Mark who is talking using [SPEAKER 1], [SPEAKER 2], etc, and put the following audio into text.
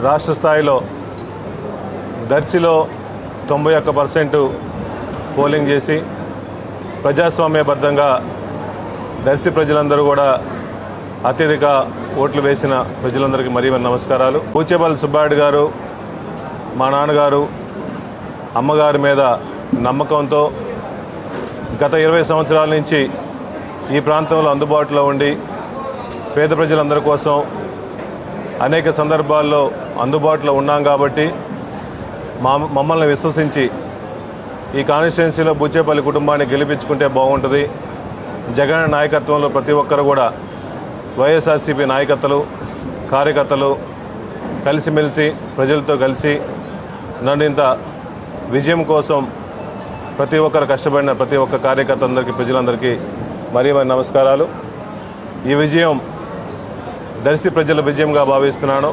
[SPEAKER 1] రాష్ట్ర స్థాయిలో దర్శిలో 91% పోలింగ్ చేసి ప్రజాస్వామ్యబద్ధంగా దర్శి ప్రజలందరూ కూడా అత్యధిక ఓట్లు వేసిన ప్రజలందరికీ మరీ నమస్కారాలు. బూచేపల్లి సుబ్బారెడ్డి గారు మా నాన్నగారు అమ్మగారి మీద నమ్మకంతో గత 20 సంవత్సరాల నుంచి ఈ ప్రాంతంలో అందుబాటులో ఉండి పేద ప్రజలందరి కోసం అనేక సందర్భాల్లో అందుబాటులో ఉన్నాం కాబట్టి మమ్మల్ని విశ్వసించి ఈ కాన్స్టిట్యున్సీలో బూచేపల్లి కుటుంబాన్ని గెలిపించుకుంటే బాగుంటుంది. జగన్ నాయకత్వంలో ప్రతి ఒక్కరు కూడా వైఎస్ఆర్సీపీ నాయకత్వాలు కార్యకర్తలు కలిసిమెలిసి ప్రజలతో కలిసి నన్ను ఇంత విజయం కోసం ప్రతి ఒక్కరు కష్టపడిన ప్రతి ఒక్క కార్యకర్త అందరికీ ప్రజలందరికీ మరీ నమస్కారాలు. ఈ విజయం దర్శి ప్రజల విజయంగా భావిస్తున్నాను.